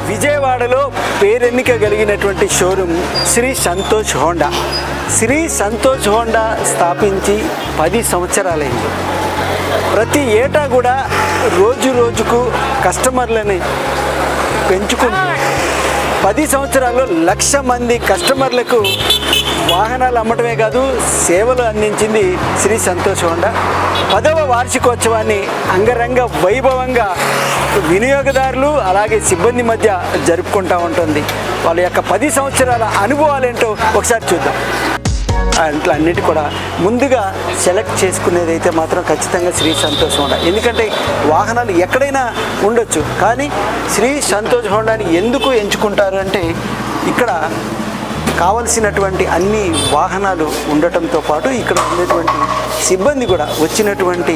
విజయవాడలో పేరెన్నిక కలిగినటువంటి showroom Shri Santosh Honda. Shri Santosh Honda స్థాపించి 10 సంవత్సరాలైంది. ప్రతి ఏటా కూడా రోజు రోజుకు కస్టమర్లని పెంచుకుంటూ 10 సంవత్సరాల్లో 1,00,000 మంది కస్టమర్లకు వాహనాలు అమ్మటమే కాదు సేవలు అందించింది శ్రీ సంతోష్ హోండా. 10వ వార్షికోత్సవాన్ని అంగరంగ వైభవంగా వినియోగదారులు అలాగే సిబ్బంది మధ్య జరుపుకుంటూ ఉంటుంది. వాళ్ళ యొక్క 10 సంవత్సరాల అనుభవాలేంటో ఒకసారి చూద్దాం. అట్లా అన్నిటి కూడా ముందుగా సెలెక్ట్ చేసుకునేది అయితే మాత్రం ఖచ్చితంగా శ్రీ సంతోష్ హోండా. ఎందుకంటే వాహనాలు ఎక్కడైనా ఉండొచ్చు, కానీ శ్రీ సంతోష్ హోండాని ఎందుకు ఎంచుకుంటారు అంటే ఇక్కడ కావలసినటువంటి అన్ని వాహనాలు ఉండటంతో పాటు ఇక్కడ ఉండేటువంటి సిబ్బంది కూడా వచ్చినటువంటి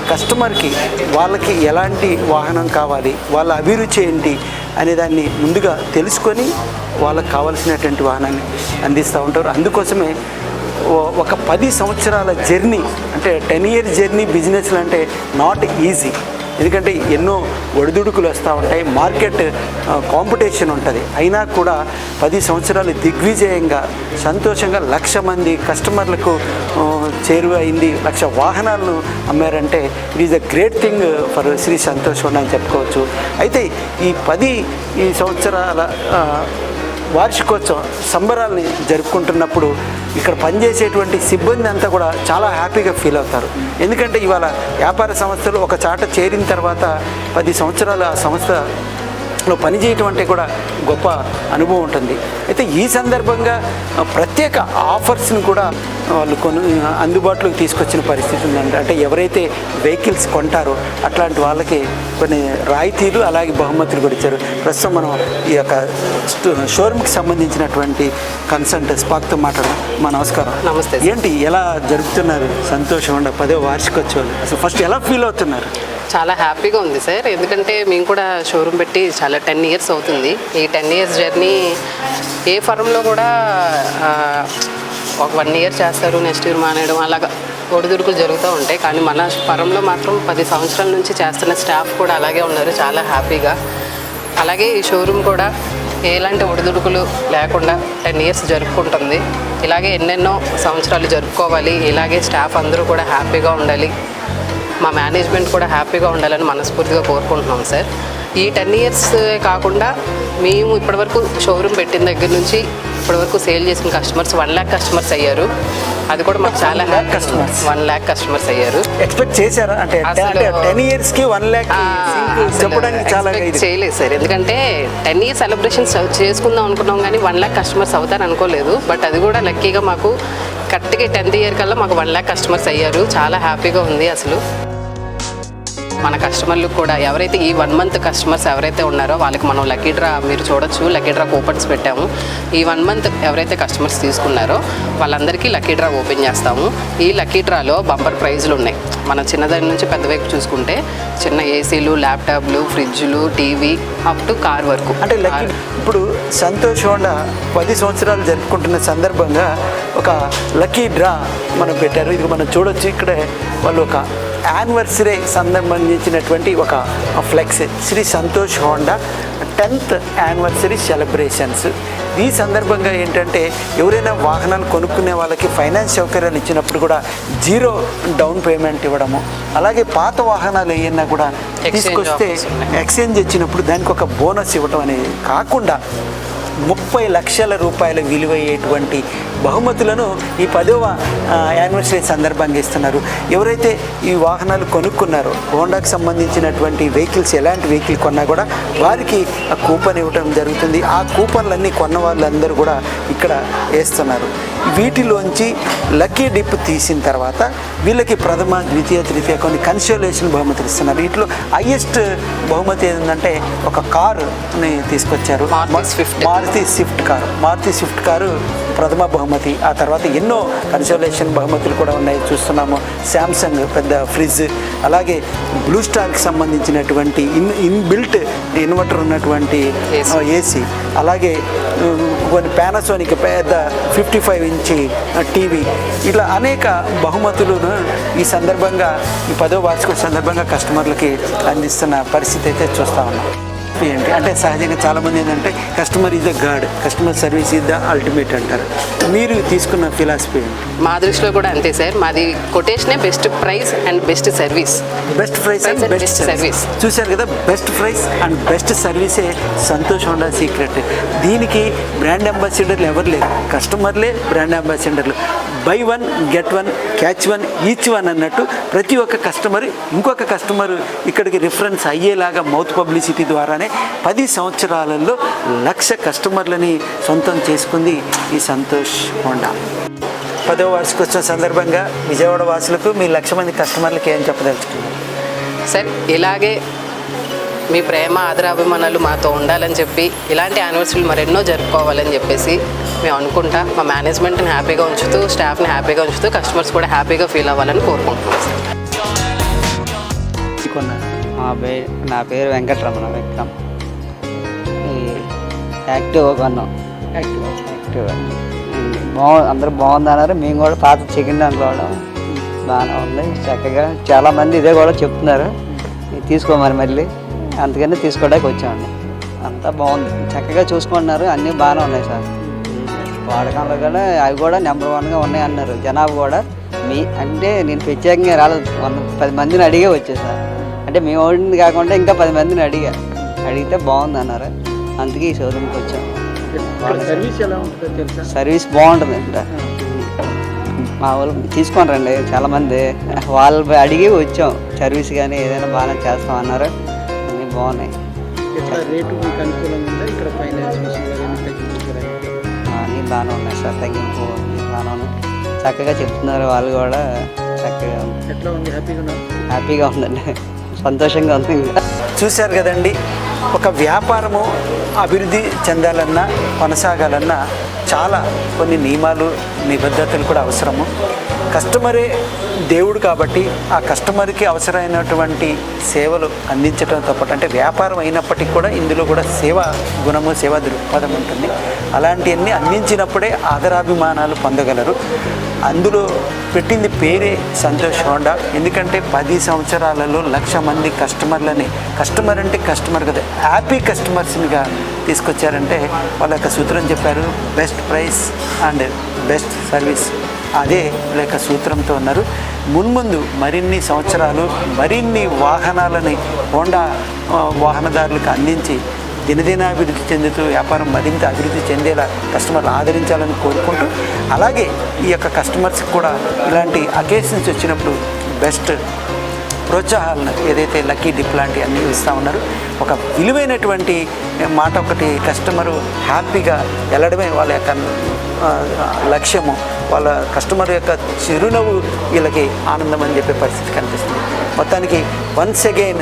కస్టమర్కి వాళ్ళకి ఎలాంటి వాహనం కావాలి, వాళ్ళ అభిరుచి ఏంటి అనే దాన్ని ముందుగా తెలుసుకొని వాళ్ళకి కావాల్సినటువంటి వాహనాన్ని అందిస్తూ ఉంటారు. అందుకోసమే ఒక 10 సంవత్సరాల జర్నీ అంటే 10 ఇయర్స్ జర్నీ బిజినెస్లు అంటే నాట్ ఈజీ. ఎందుకంటే ఎన్నో ఒడిదుడుకులు వస్తూ ఉంటాయి, మార్కెట్ కాంపిటీషన్ ఉంటుంది. అయినా కూడా 10 సంవత్సరాలు దిగ్విజయంగా సంతోషంగా 1,00,000 మంది కస్టమర్లకు చేరువ అయింది, 1,00,000 వాహనాలను అమ్మారంటే it is a great thing for Shri Santosh Honda అని చెప్పుకోవచ్చు. అయితే ఈ 10 సంవత్సరాల వార్షికోత్సవం సంబరాల్ని జరుపుకుంటున్నప్పుడు ఇక్కడ పనిచేసేటువంటి సిబ్బంది అంతా కూడా చాలా హ్యాపీగా ఫీల్ అవుతారు. ఎందుకంటే ఇవాళ వ్యాపార సంస్థలు ఒక చాట చేరిన తర్వాత 10 సంవత్సరాలు ఆ సంస్థలో పనిచేయటం అంటే కూడా గొప్ప అనుభవం ఉంటుంది. అయితే ఈ సందర్భంగా ప్రత్యేక ఆఫర్స్ని కూడా వాళ్ళు అందుబాటులోకి తీసుకొచ్చిన పరిస్థితి ఉందండి. అంటే ఎవరైతే వెహికల్స్ కొంటారో అట్లాంటి వాళ్ళకి కొన్ని రాయితీలు అలాగే బహుమతులు కూడా ఇచ్చారు. ప్రస్తుతం మనం ఈ యొక్క షోరూమ్కి సంబంధించినటువంటి కన్సల్టెంట్ స్పాక్తో మాట్లాడడం. మా నమస్కారం. నమస్తే. ఏంటి ఎలా జరుపుతున్నారు సంతోషం ఉండ 10వ వార్షికోత్సవాలు? అసలు ఫస్ట్ ఎలా ఫీల్ అవుతున్నారు? చాలా హ్యాపీగా ఉంది సార్. ఎందుకంటే మేము కూడా షోరూమ్ పెట్టి చాలా 10 ఇయర్స్ అవుతుంది. ఈ 10 ఇయర్స్ జర్నీ ఏ ఫర్మ్లో కూడా ఒక 1 ఇయర్ చేస్తారు, నెక్స్ట్ ఇయర్ మానేయడం అలాగా ఒడిదుడుకులు జరుగుతూ ఉంటాయి. కానీ మన ఫర్మ్లో మాత్రం 10 సంవత్సరాల నుంచి చేస్తున్న స్టాఫ్ కూడా అలాగే ఉన్నారు, చాలా హ్యాపీగా. అలాగే ఈ షోరూమ్ కూడా ఎలాంటి ఒడిదుడుకులు లేకుండా 10 ఇయర్స్ జరుపుకుంటుంది. ఇలాగే ఎన్నెన్నో సంవత్సరాలు జరుపుకోవాలి, ఇలాగే స్టాఫ్ అందరూ కూడా హ్యాపీగా ఉండాలి, మా మేనేజ్మెంట్ కూడా హ్యాపీగా ఉండాలని మనస్ఫూర్తిగా కోరుకుంటున్నాం సార్. ఈ 10 ఇయర్స్ కాకుండా మేము ఇప్పటివరకు షోరూమ్ పెట్టిన దగ్గర నుంచి ఇప్పటివరకు సేల్ చేసిన కస్టమర్స్ 1 lakh కస్టమర్స్ అయ్యారు. అది కూడా మాకు చాలా 1 lakh కస్టమర్స్ అయ్యారు. ఎక్స్పెక్ట్ చేశారా? అంటే 10 ఇయర్స్కి 1 lakh చెప్పడానికి చాలా చేయలేదు సార్. ఎందుకంటే 10 ఇయర్స్ సెలబ్రేషన్స్ చేసుకుందాం అనుకున్నాం, కానీ 1 lakh కస్టమర్స్ అవుతారు అనుకోలేదు. బట్ అది కూడా లక్కీగా మాకు కరెక్ట్గా 10th ఇయర్ కల్లా మాకు 1 lakh కస్టమర్స్ అయ్యారు. చాలా హ్యాపీగా ఉంది. అసలు మన కస్టమర్లకు కూడా ఎవరైతే ఈ 1 month కస్టమర్స్ ఎవరైతే ఉన్నారో వాళ్ళకి మనం లక్కీ డ్రా, మీరు చూడొచ్చు, లక్కీ డ్రా కూపన్స్ పెట్టాము. ఈ 1 month ఎవరైతే కస్టమర్స్ తీసుకున్నారో వాళ్ళందరికీ లక్కీ డ్రా ఓపెన్ చేస్తాము. ఈ లక్కీ డ్రాలో బంపర్ ప్రైజులు ఉన్నాయి. మనం చిన్నదాని నుంచి పెద్ద వైపు చూసుకుంటే చిన్న ఏసీలు, ల్యాప్టాప్లు, ఫ్రిడ్జ్లు, టీవీ అప్ టు కార్ వరకు. అంటే ఇప్పుడు సంతోష్ హోండా 10 సంవత్సరాలు జరుపుకుంటున్న సందర్భంగా ఒక లక్కీ డ్రా మనం పెట్టారు. ఇది మనం చూడొచ్చు. ఇక్కడే వాళ్ళు ఒక యానివర్సరీ సంబంధించినటువంటి ఒక flex, Shri Santosh Honda 10th anniversary celebrations. ఈ సందర్భంగా ఏంటంటే ఎవరైనా వాహనాలు కొనుక్కునే వాళ్ళకి ఫైనాన్స్ సౌకర్యాలు ఇచ్చినప్పుడు కూడా 0 డౌన్ పేమెంట్ ఇవ్వడము, అలాగే పాత వాహనాలు ఏమన్నా కూడా తీసుకొస్తే ఎక్స్చేంజ్ ఇచ్చినప్పుడు దానికి ఒక బోనస్ ఇవ్వడం అనేది కాకుండా 30 లక్షల రూపాయల విలువయ్యేటువంటి బహుమతులను ఈ 10వ యానివర్సరీ సందర్భంగా ఇస్తున్నారు. ఎవరైతే ఈ వాహనాలు కొనుక్కున్నారో హోండాకి సంబంధించినటువంటి వెహికల్స్ ఎలాంటి వెహికల్ కొన్నా కూడా వారికి ఆ కూపన్ ఇవ్వడం జరుగుతుంది. ఆ కూపన్లన్నీ కొన్న వాళ్ళందరూ కూడా ఇక్కడ వేస్తున్నారు. వీటిలోంచి లక్కీ డిప్ తీసిన తర్వాత వీళ్ళకి ప్రథమ, ద్వితీయ, తృతీయ కొన్ని కన్సోలేషన్ బహుమతులు ఇస్తున్నారు. వీటిలో హైయెస్ట్ బహుమతి ఏంటంటే ఒక కారుని తీసుకొచ్చారు, మారుతి స్విఫ్ట్ కారు ప్రథమ బహుమతి. ఆ తర్వాత ఎన్నో కన్సోలేషన్ బహుమతులు కూడా ఉన్నాయి చూస్తున్నాము. శాంసంగ్ పెద్ద ఫ్రిడ్జ్, అలాగే బ్లూ స్టార్కి సంబంధించినటువంటి ఇన్బిల్ట్ ఇన్వర్టర్ ఉన్నటువంటి ఏసీ, అలాగే కొన్ని పానాసోనిక్ పెద్ద 55 ఇంచి టీవీ, ఇట్లా అనేక బహుమతులను ఈ సందర్భంగా ఈ 10వ వార్షికోత్సవం సందర్భంగా కస్టమర్లకి అందిస్తున్న పరిస్థితి అయితే చూస్తూ ఉన్నాం. ఏంటి అంటే సహజంగా చాలామంది ఏంటంటే customer is the God, customer service is the ultimate అంటారు. మీరు తీసుకున్న ఫిలాసఫీ ఏంటి? మా దృష్టిలో కూడా అంతే సార్. మాది కొటేషనే best price and best service. Best price and best service చూశారు కదా. బెస్ట్ ప్రైస్ అండ్ బెస్ట్ సర్వీసే సంతోష్ హోండా సీక్రెట్. దీనికి బ్రాండ్ అంబాసిడర్లు ఎవరు లేరు, కస్టమర్లే బ్రాండ్ అంబాసిడర్లు. Buy one get one, catch one, each one అన్నట్టు ప్రతి ఒక్క కస్టమర్ ఇంకొక కస్టమర్ ఇక్కడికి రిఫరెన్స్ అయ్యేలాగా మౌత్ పబ్లిసిటీ ద్వారానే 10 సంవత్సరాలలో 1,00,000 కస్టమర్లని సొంతం చేసుకుంది ఈ సంతోష్ హోండా. 10వ వార్షికోత్సవం సందర్భంగా విజయవాడ వాసులకు మీ 1,00,000 మంది కస్టమర్లకు ఏం చెప్పదలుచుకున్నారు? సార్, ఇలాగే మీ ప్రేమ ఆదరాభిమానాలు మాతో ఉండాలని చెప్పి ఇలాంటి యానివర్సరీలు మరెన్నో జరుపుకోవాలని చెప్పేసి మేము అనుకుంటా మా మేనేజ్మెంట్ని హ్యాపీగా ఉంచుతూ, స్టాఫ్ని హ్యాపీగా ఉంచుతూ, కస్టమర్స్ కూడా హ్యాపీగా ఫీల్ అవ్వాలని కోరుకుంటున్నాం సార్. నా పేరు వెంకటరమణ విక్రమ్. ఈ యాక్టివ్ కొన్నాం. యాక్టివ్ అందరూ బాగుందన్నారు. మేము కూడా పాత చికెన్ అనుకోవడం బాగానే ఉంది, చక్కగా చాలామంది ఇదే కూడా చెప్తున్నారు తీసుకోమని. మళ్ళీ అందుకని తీసుకోవడానికి వచ్చామండి. అంతా బాగుంది, చక్కగా చూసుకుంటున్నారు, అన్నీ బాగానే ఉన్నాయి సార్. వాడకంలో కూడా అవి కూడా నెంబర్ 1గా ఉన్నాయి అన్నారు జనాభా కూడా. అంటే నేను ప్రత్యేకంగా రాలేదు, 10 మందిని అడిగే వచ్చేసారు. అంటే మేము ఓడింది కాకుండా ఇంకా 10 మందిని అడిగితే బాగుంది అన్నారు. అందుకే ఈ షోరూమ్కి వచ్చాము. సర్వీస్ బాగుంటుంది అంటే మా వాళ్ళు తీసుకొని రండి చాలామంది, వాళ్ళు అడిగి వచ్చాం. సర్వీస్ కానీ ఏదైనా బాగానే చేస్తాం అన్నారు. అన్నీ బాగున్నాయి. అన్నీ బాగానే ఉన్నాయి సార్, తగ్గింపు బాగానే ఉన్నాయి. చక్కగా చెప్తున్నారు వాళ్ళు కూడా, చక్కగా హ్యాపీగా ఉందండి, సంతోషంగా ఉంది. చూశారు కదండి, ఒక వ్యాపారము అభివృద్ధి చెందాలన్నా కొనసాగాలన్నా చాలా కొన్ని నియమాలు నిబద్ధతలు కూడా అవసరము. కస్టమరే దేవుడు కాబట్టి ఆ కస్టమర్కి అవసరమైనటువంటి సేవలు అందించడంతో పాటు, అంటే వ్యాపారం అయినప్పటికీ కూడా ఇందులో కూడా సేవా గుణము, సేవా దృక్పథం ఉంటుంది. అలాంటివన్నీ అందించినప్పుడే ఆదరాభిమానాలు పొందగలరు. అందులో పెట్టింది పేరే సంతోష్ హోండా. ఎందుకంటే 10 సంవత్సరాలలో 1,00,000 మంది కస్టమర్లని, కస్టమర్ అంటే కస్టమర్ కదా, హ్యాపీ కస్టమర్స్నిగా తీసుకొచ్చారంటే వాళ్ళ యొక్క సూత్రం చెప్పారు, best price and best service. అదే లేక సూత్రంతో ఉన్నారు. మున్ముందు మరిన్ని సంవత్సరాలు మరిన్ని వాహనాలని హోండా వాహనదారులకు అందించి దినదినాభివృద్ధి చెందుతూ వ్యాపారం మరింత అభివృద్ధి చెందేలా కస్టమర్లు ఆదరించాలని కోరుకుంటూ, అలాగే ఈ యొక్క కస్టమర్స్కి కూడా ఇలాంటి అకేషన్స్ వచ్చినప్పుడు బెస్ట్ ప్రోత్సాహాలను ఏదైతే లక్కీ డిప్ లాంటివి అన్నీ ఇస్తూ ఉన్నారు. ఒక విలువైనటువంటి మాట ఒకటి, కస్టమరు హ్యాపీగా వెళ్ళడమే వాళ్ళ యొక్క లక్ష్యము. వాళ్ళ కస్టమర్ యొక్క చిరునవ్వు వీళ్ళకి ఆనందం అని చెప్పే పరిస్థితి కనిపిస్తుంది. మొత్తానికి once again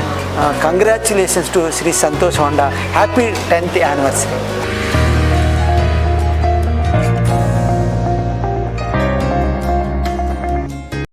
congratulations to Shri Santosh Honda. Happy 10th anniversary.